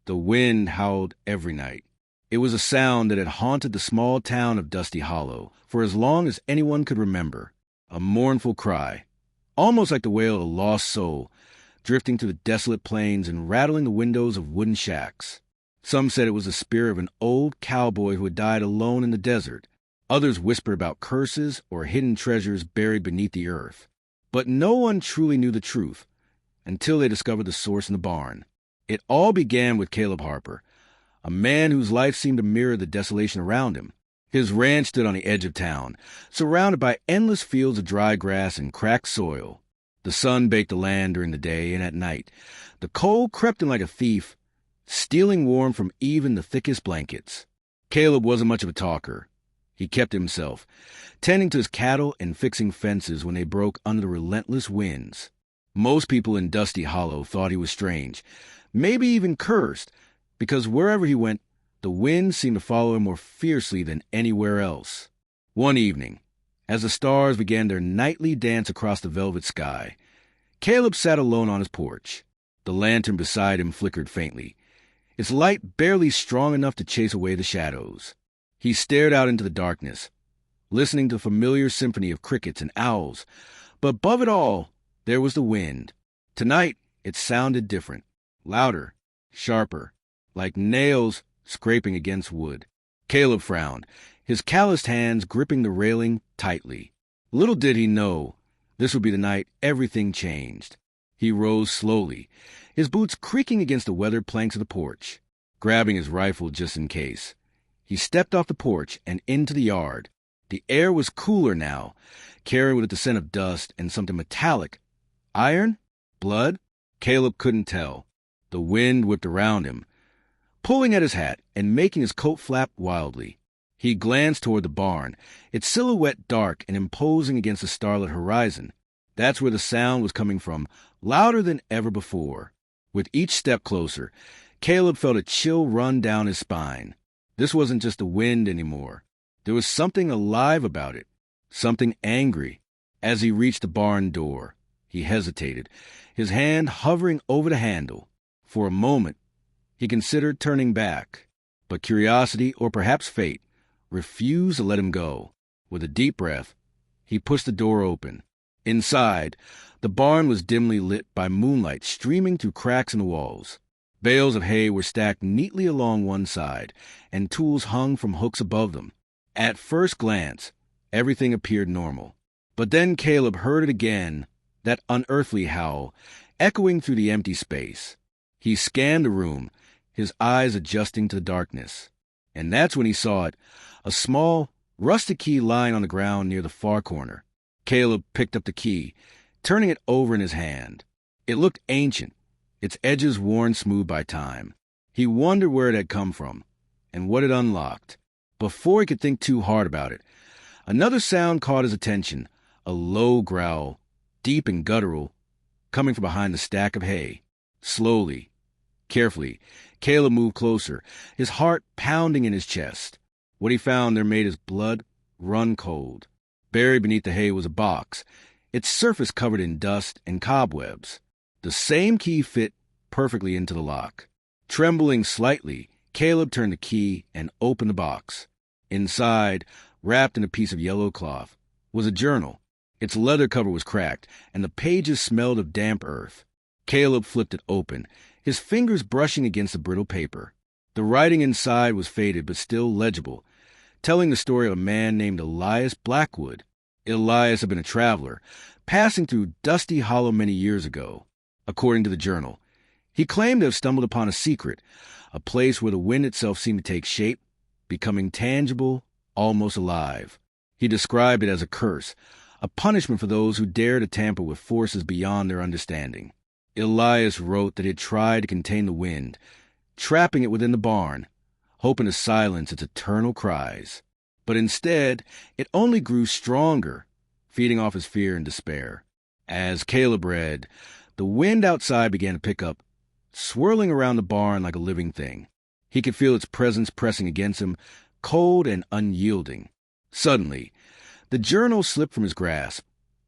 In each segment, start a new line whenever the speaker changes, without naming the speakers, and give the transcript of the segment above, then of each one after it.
The wind howled every night. It was a sound that had haunted the small town of Dusty Hollow for as long as anyone could remember. A mournful cry, almost like the wail of a lost soul, drifting through the desolate plains and rattling the windows of wooden shacks. Some said it was the spirit of an old cowboy who had died alone in the desert. Others whispered about curses or hidden treasures buried beneath the earth. But no one truly knew the truth until they discovered the source in the barn. It all began with Caleb Harper, a man whose life seemed to mirror the desolation around him. His ranch stood on the edge of town, surrounded by endless fields of dry grass and cracked soil. The sun baked the land during the day, and at night, the cold crept in like a thief, stealing warmth from even the thickest blankets. Caleb wasn't much of a talker. He kept himself, tending to his cattle and fixing fences when they broke under the relentless winds. Most people in Dusty Hollow thought he was strange, maybe even cursed, because wherever he went, the wind seemed to follow him more fiercely than anywhere else. One evening, as the stars began their nightly dance across the velvet sky, Caleb sat alone on his porch. The lantern beside him flickered faintly, its light barely strong enough to chase away the shadows. He stared out into the darkness, listening to the familiar symphony of crickets and owls, but above it all, there was the wind. Tonight, it sounded different. Louder, sharper, like nails scraping against wood. Caleb frowned, his calloused hands gripping the railing tightly. Little did he know, this would be the night everything changed. He rose slowly, his boots creaking against the weathered planks of the porch, grabbing his rifle just in case. He stepped off the porch and into the yard. The air was cooler now, carrying with it the scent of dust and something metallic. Iron? Blood? Caleb couldn't tell. The wind whipped around him, pulling at his hat and making his coat flap wildly. He glanced toward the barn, its silhouette dark and imposing against the starlit horizon. That's where the sound was coming from, louder than ever before. With each step closer, Caleb felt a chill run down his spine. This wasn't just the wind anymore. There was something alive about it, something angry. As he reached the barn door, he hesitated, his hand hovering over the handle. For a moment, he considered turning back, but curiosity, or perhaps fate, refused to let him go. With a deep breath, he pushed the door open. Inside, the barn was dimly lit by moonlight streaming through cracks in the walls. Bales of hay were stacked neatly along one side, and tools hung from hooks above them. At first glance, everything appeared normal. But then Caleb heard it again, that unearthly howl, echoing through the empty space. He scanned the room, his eyes adjusting to the darkness. And that's when he saw it, a small, rusted key lying on the ground near the far corner. Caleb picked up the key, turning it over in his hand. It looked ancient, its edges worn smooth by time. He wondered where it had come from, and what it unlocked. Before he could think too hard about it, another sound caught his attention, a low growl, deep and guttural, coming from behind the stack of hay. Slowly, carefully, Caleb moved closer, his heart pounding in his chest. What he found there made his blood run cold. Buried beneath the hay was a box, its surface covered in dust and cobwebs. The same key fit perfectly into the lock. Trembling slightly, Caleb turned the key and opened the box. Inside, wrapped in a piece of yellow cloth, was a journal. Its leather cover was cracked, and the pages smelled of damp earth. Caleb flipped it open, his fingers brushing against the brittle paper. The writing inside was faded but still legible, telling the story of a man named Elias Blackwood. Elias had been a traveler, passing through Dusty Hollow many years ago. According to the journal, he claimed to have stumbled upon a secret, a place where the wind itself seemed to take shape, becoming tangible, almost alive. He described it as a curse, a punishment for those who dare to tamper with forces beyond their understanding. Elias wrote that he had tried to contain the wind, trapping it within the barn, hoping to silence its eternal cries. But instead, it only grew stronger, feeding off his fear and despair. As Caleb read, the wind outside began to pick up, swirling around the barn like a living thing. He could feel its presence pressing against him, cold and unyielding. Suddenly, the journal slipped from his grasp,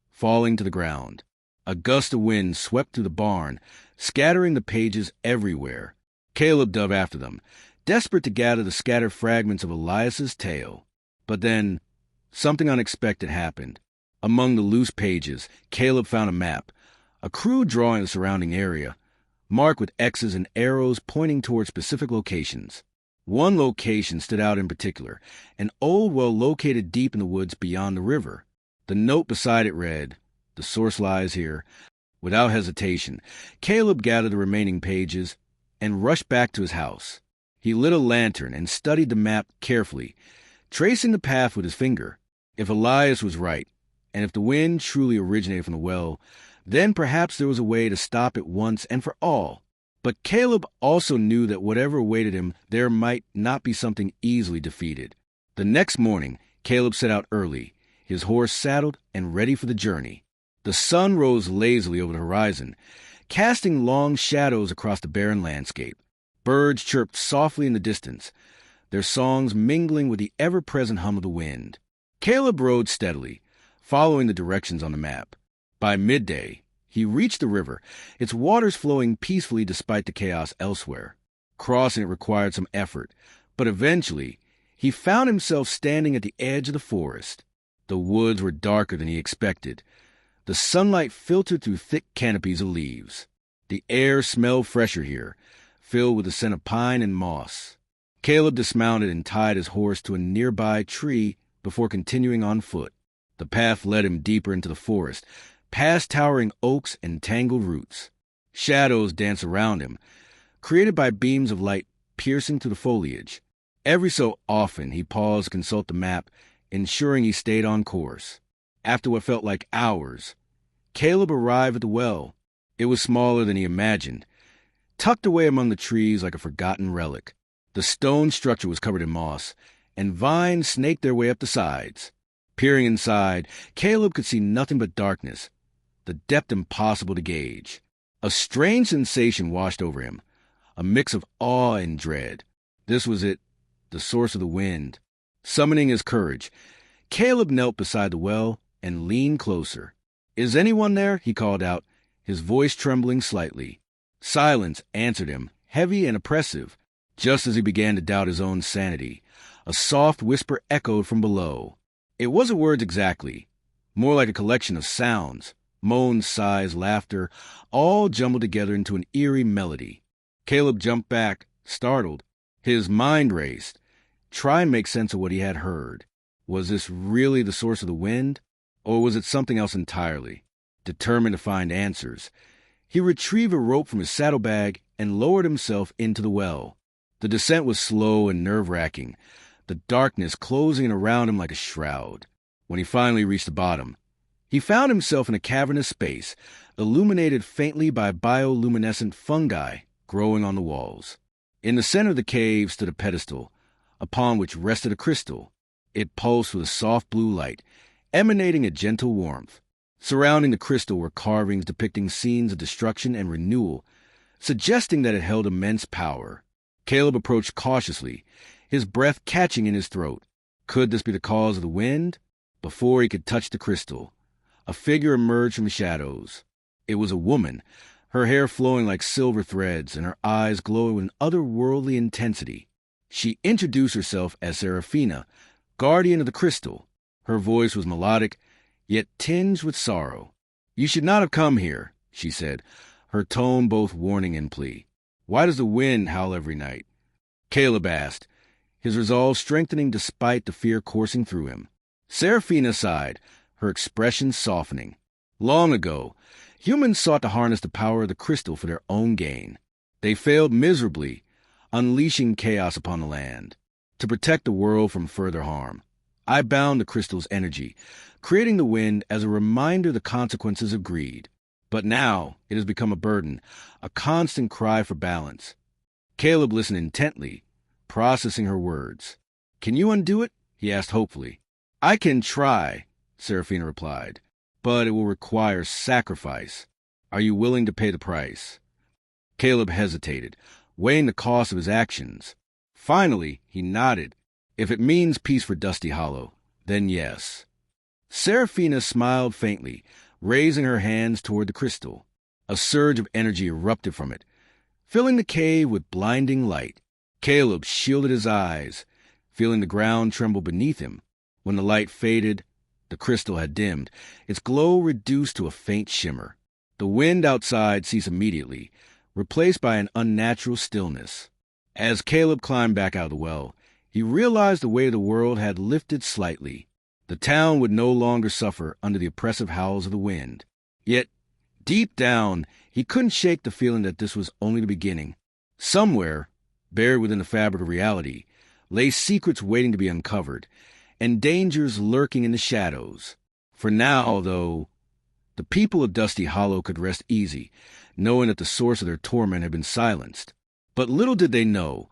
falling to the ground. A gust of wind swept through the barn, scattering the pages everywhere. Caleb dove after them, desperate to gather the scattered fragments of Elias's tale. But then, something unexpected happened. Among the loose pages, Caleb found a map, a crude drawing of the surrounding area, marked with X's and arrows pointing toward specific locations. One location stood out in particular, an old well located deep in the woods beyond the river. The note beside it read, "The source lies here." Without hesitation, Caleb gathered the remaining pages and rushed back to his house. He lit a lantern and studied the map carefully, tracing the path with his finger. If Elias was right, and if the wind truly originated from the well, then perhaps there was a way to stop it once and for all. But Caleb also knew that whatever awaited him, there might not be something easily defeated. The next morning, Caleb set out early, his horse saddled and ready for the journey. The sun rose lazily over the horizon, casting long shadows across the barren landscape. Birds chirped softly in the distance, their songs mingling with the ever-present hum of the wind. Caleb rode steadily, following the directions on the map. By midday, he reached the river, its waters flowing peacefully despite the chaos elsewhere. Crossing it required some effort, but eventually, he found himself standing at the edge of the forest. The woods were darker than he expected. The sunlight filtered through thick canopies of leaves. The air smelled fresher here, filled with the scent of pine and moss. Caleb dismounted and tied his horse to a nearby tree before continuing on foot. The path led him deeper into the forest, past towering oaks and tangled roots. Shadows danced around him, created by beams of light piercing through the foliage. Every so often he paused to consult the map, ensuring he stayed on course. After what felt like hours, Caleb arrived at the well. It was smaller than he imagined, tucked away among the trees like a forgotten relic. The stone structure was covered in moss, and vines snaked their way up the sides. Peering inside, Caleb could see nothing but darkness, the depth impossible to gauge. A strange sensation washed over him, a mix of awe and dread. This was it, the source of the wind. Summoning his courage, Caleb knelt beside the well and leaned closer. "Is anyone there?" he called out, his voice trembling slightly. Silence answered him, heavy and oppressive. Just as he began to doubt his own sanity, a soft whisper echoed from below. It wasn't words exactly, more like a collection of sounds, moans, sighs, laughter, all jumbled together into an eerie melody. Caleb jumped back, startled. His mind raced, trying to make sense of what he had heard. Was this really the source of the wind? Or was it something else entirely? Determined to find answers, he retrieved a rope from his saddlebag and lowered himself into the well. The descent was slow and nerve-wracking, the darkness closing in around him like a shroud. When he finally reached the bottom, he found himself in a cavernous space, illuminated faintly by bioluminescent fungi growing on the walls. In the center of the cave stood a pedestal, upon which rested a crystal. It pulsed with a soft blue light, emanating a gentle warmth. Surrounding the crystal were carvings depicting scenes of destruction and renewal, suggesting that it held immense power. Caleb approached cautiously, his breath catching in his throat. Could this be the cause of the wind? Before he could touch the crystal, a figure emerged from the shadows. It was a woman, her hair flowing like silver threads and her eyes glowing with an otherworldly intensity. She introduced herself as Seraphina, guardian of the crystal. Her voice was melodic, yet tinged with sorrow. "You should not have come here," she said, her tone both warning and plea. "Why does the wind howl every night?" Caleb asked, his resolve strengthening despite the fear coursing through him. Seraphina sighed, her expression softening. Long ago, humans sought to harness the power of the crystal for their own gain. They failed miserably, unleashing chaos upon the land. To protect the world from further harm, I bound the crystal's energy, creating the wind as a reminder of the consequences of greed. But now it has become a burden, a constant cry for balance. Caleb listened intently, processing her words. "Can you undo it?" he asked hopefully. "I can try," Seraphina replied, "but it will require sacrifice. Are you willing to pay the price?" Caleb hesitated, weighing the cost of his actions. Finally, he nodded. "If it means peace for Dusty Hollow, then yes." Seraphina smiled faintly, raising her hands toward the crystal. A surge of energy erupted from it, filling the cave with blinding light. Caleb shielded his eyes, feeling the ground tremble beneath him. When the light faded, the crystal had dimmed, its glow reduced to a faint shimmer. The wind outside ceased immediately, replaced by an unnatural stillness. As Caleb climbed back out of the well, he realized the weight of the world had lifted slightly. The town would no longer suffer under the oppressive howls of the wind. Yet, deep down, he couldn't shake the feeling that this was only the beginning. Somewhere, buried within the fabric of reality, lay secrets waiting to be uncovered, and dangers lurking in the shadows. For now, though, the people of Dusty Hollow could rest easy, knowing that the source of their torment had been silenced. But little did they know,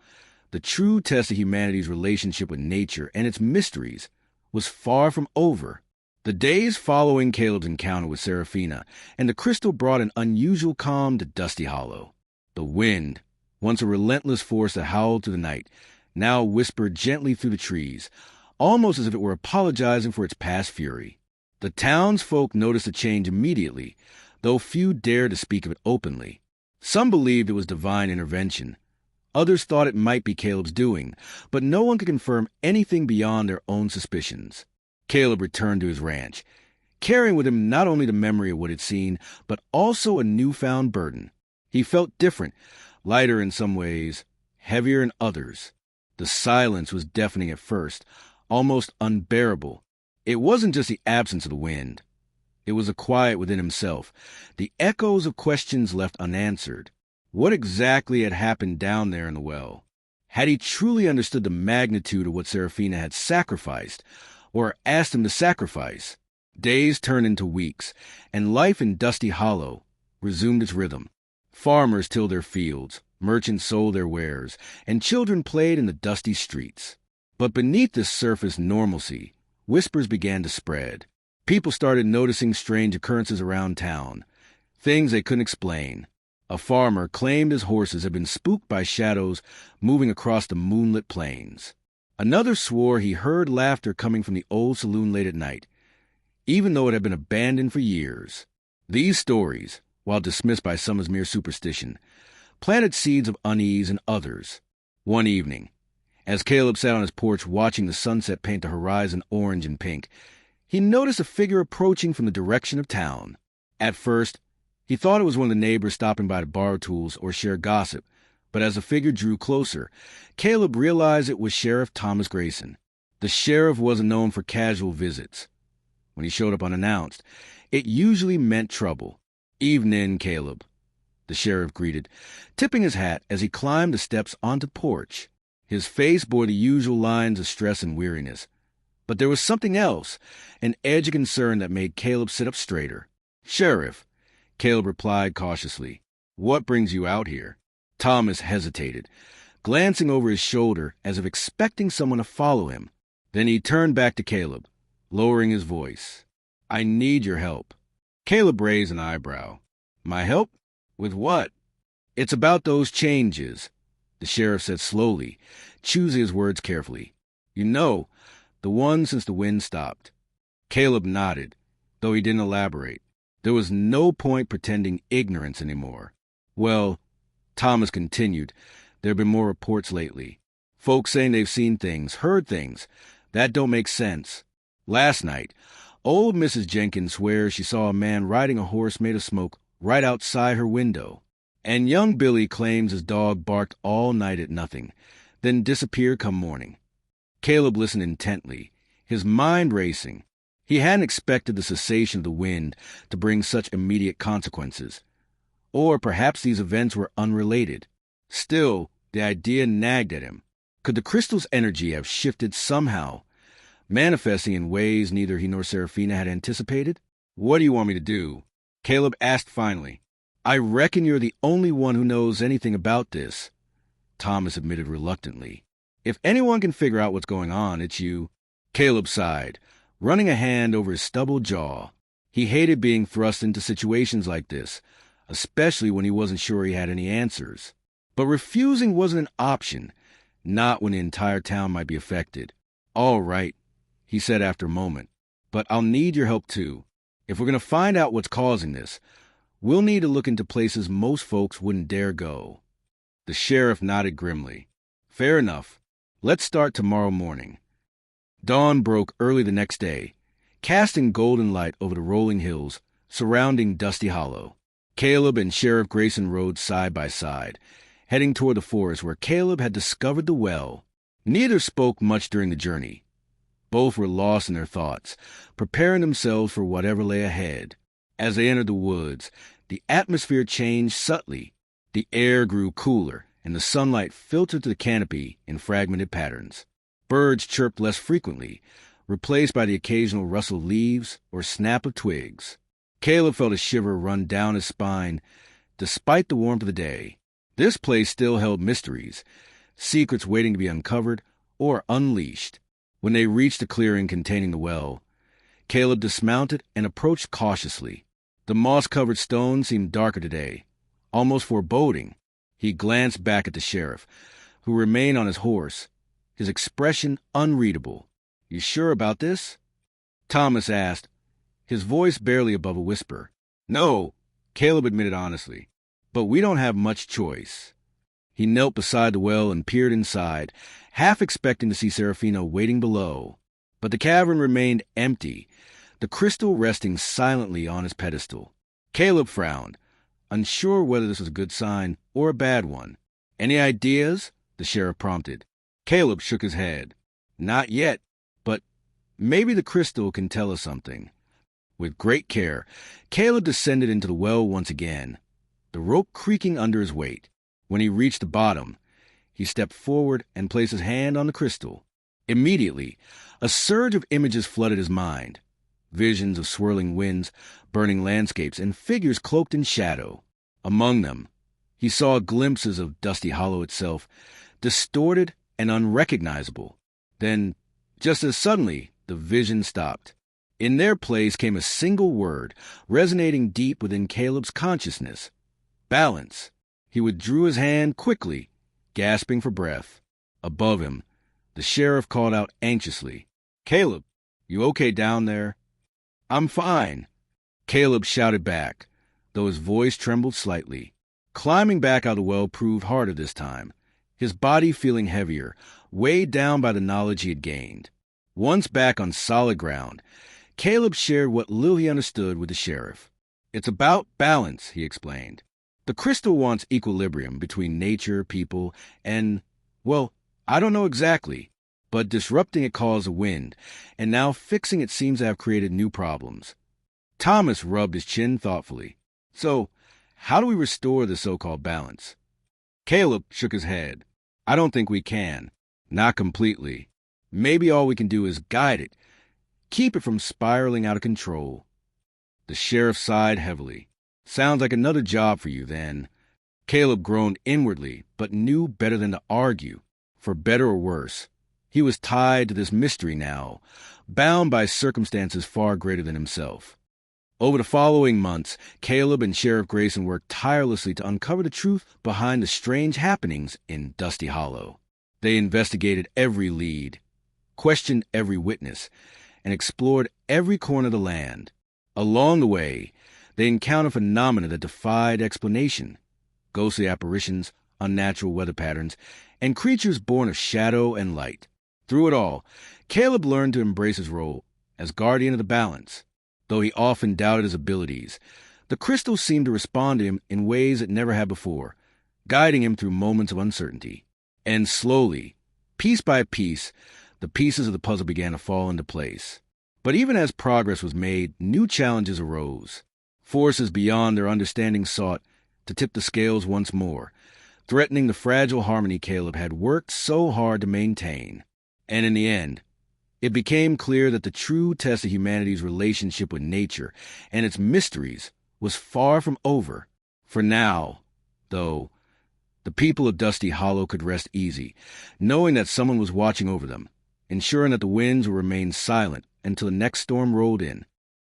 the true test of humanity's relationship with nature and its mysteries was far from over. The days following Caleb's encounter with Seraphina and the crystal brought an unusual calm to Dusty Hollow. The wind, once a relentless force that howled through the night, now whispered gently through the trees, almost as if it were apologizing for its past fury. The townsfolk noticed the change immediately, though few dared to speak of it openly. Some believed it was divine intervention. Others thought it might be Caleb's doing, but no one could confirm anything beyond their own suspicions. Caleb returned to his ranch, carrying with him not only the memory of what he'd seen, but also a newfound burden. He felt different, lighter in some ways, heavier in others. The silence was deafening at first, almost unbearable. It wasn't just the absence of the wind. It was a quiet within himself, the echoes of questions left unanswered. What exactly had happened down there in the well? Had he truly understood the magnitude of what Seraphina had sacrificed, or asked him to sacrifice? Days turned into weeks, and life in Dusty Hollow resumed its rhythm. Farmers tilled their fields, merchants sold their wares, and children played in the dusty streets. But beneath this surface normalcy, whispers began to spread. People started noticing strange occurrences around town, things they couldn't explain. A farmer claimed his horses had been spooked by shadows moving across the moonlit plains. Another swore he heard laughter coming from the old saloon late at night, even though it had been abandoned for years. These stories, while dismissed by some as mere superstition, planted seeds of unease in others. One evening, as Caleb sat on his porch watching the sunset paint the horizon orange and pink, he noticed a figure approaching from the direction of town. At first, he thought it was one of the neighbors stopping by to borrow tools or share gossip, but as the figure drew closer, Caleb realized it was Sheriff Thomas Grayson. The sheriff wasn't known for casual visits. When he showed up unannounced, it usually meant trouble. "Evening, Caleb," the sheriff greeted, tipping his hat as he climbed the steps onto the porch. His face bore the usual lines of stress and weariness. But there was something else, an edge of concern that made Caleb sit up straighter. "Sheriff," Caleb replied cautiously, "what brings you out here?" Thomas hesitated, glancing over his shoulder as if expecting someone to follow him. Then he turned back to Caleb, lowering his voice. "I need your help." Caleb raised an eyebrow. "My help? With what?" "It's about those changes," the sheriff said slowly, choosing his words carefully. "You know, the one since the wind stopped." Caleb nodded, though he didn't elaborate. There was no point pretending ignorance anymore. "Well," Thomas continued, "there have been more reports lately. Folks saying they've seen things, heard things. That don't make sense. Last night, old Mrs. Jenkins swears she saw a man riding a horse made of smoke right outside her window. And young Billy claims his dog barked all night at nothing, then disappeared come morning." Caleb listened intently, his mind racing. He hadn't expected the cessation of the wind to bring such immediate consequences. Or perhaps these events were unrelated. Still, the idea nagged at him. Could the crystal's energy have shifted somehow, manifesting in ways neither he nor Seraphina had anticipated? "What do you want me to do?" Caleb asked finally. "I reckon you're the only one who knows anything about this," Thomas admitted reluctantly. "If anyone can figure out what's going on, it's you." Caleb sighed, running a hand over his stubbled jaw. He hated being thrust into situations like this, especially when he wasn't sure he had any answers. But refusing wasn't an option, not when the entire town might be affected. "All right," he said after a moment, "but I'll need your help too. If we're going to find out what's causing this, we'll need to look into places most folks wouldn't dare go." The sheriff nodded grimly. Fair enough. Let's start tomorrow morning. Dawn broke early the next day, casting golden light over the rolling hills surrounding Dusty Hollow. Caleb and Sheriff Grayson rode side by side, heading toward the forest where Caleb had discovered the well. Neither spoke much during the journey. Both were lost in their thoughts, preparing themselves for whatever lay ahead. As they entered the woods, the atmosphere changed subtly. The air grew cooler, and the sunlight filtered to the canopy in fragmented patterns. Birds chirped less frequently, replaced by the occasional rustle of leaves or snap of twigs. Caleb felt a shiver run down his spine, despite the warmth of the day. This place still held mysteries, secrets waiting to be uncovered or unleashed. When they reached the clearing containing the well, Caleb dismounted and approached cautiously. The moss-covered stone seemed darker today, almost foreboding. He glanced back at the sheriff, who remained on his horse, his expression unreadable. "You sure about this?" Thomas asked, his voice barely above a whisper. "No," Caleb admitted honestly, "but we don't have much choice." He knelt beside the well and peered inside, half expecting to see Serafino waiting below. But the cavern remained empty, the crystal resting silently on its pedestal. Caleb frowned, unsure whether this was a good sign or a bad one. "Any ideas?" the sheriff prompted. Caleb shook his head. "Not yet, but maybe the crystal can tell us something." With great care, Caleb descended into the well once again, the rope creaking under his weight. When he reached the bottom, he stepped forward and placed his hand on the crystal. Immediately, a surge of images flooded his mind. Visions of swirling winds, burning landscapes, and figures cloaked in shadow. Among them, he saw glimpses of Dusty Hollow itself, distorted and unrecognizable. Then, just as suddenly, the vision stopped. In their place came a single word, resonating deep within Caleb's consciousness. Balance. He withdrew his hand quickly, gasping for breath. Above him, the sheriff called out anxiously, "Caleb, you okay down there?" "I'm fine," Caleb shouted back, though his voice trembled slightly. Climbing back out of the well proved harder this time, his body feeling heavier, weighed down by the knowledge he had gained. Once back on solid ground, Caleb shared what little he understood with the sheriff. "It's about balance," he explained. "The crystal wants equilibrium between nature, people, and, well, I don't know exactly, but disrupting it caused a wind, and now fixing it seems to have created new problems." Thomas rubbed his chin thoughtfully. "So, how do we restore the so-called balance?" Caleb shook his head. "I don't think we can. Not completely. Maybe all we can do is guide it, keep it from spiraling out of control." The sheriff sighed heavily. "Sounds like another job for you, then." Caleb groaned inwardly, but knew better than to argue. For better or worse, he was tied to this mystery now, bound by circumstances far greater than himself. Over the following months, Caleb and Sheriff Grayson worked tirelessly to uncover the truth behind the strange happenings in Dusty Hollow. They investigated every lead, questioned every witness, and explored every corner of the land. Along the way, they encountered phenomena that defied explanation: ghostly apparitions, unnatural weather patterns, and creatures born of shadow and light. Through it all, Caleb learned to embrace his role as guardian of the balance. Though he often doubted his abilities, the crystal seemed to respond to him in ways it never had before, guiding him through moments of uncertainty. And slowly, piece by piece, the pieces of the puzzle began to fall into place. But even as progress was made, new challenges arose. Forces beyond their understanding sought to tip the scales once more, threatening the fragile harmony Caleb had worked so hard to maintain. And in the end, it became clear that the true test of humanity's relationship with nature and its mysteries was far from over. For now, though, the people of Dusty Hollow could rest easy, knowing that someone was watching over them, ensuring that the winds would remain silent until the next storm rolled in.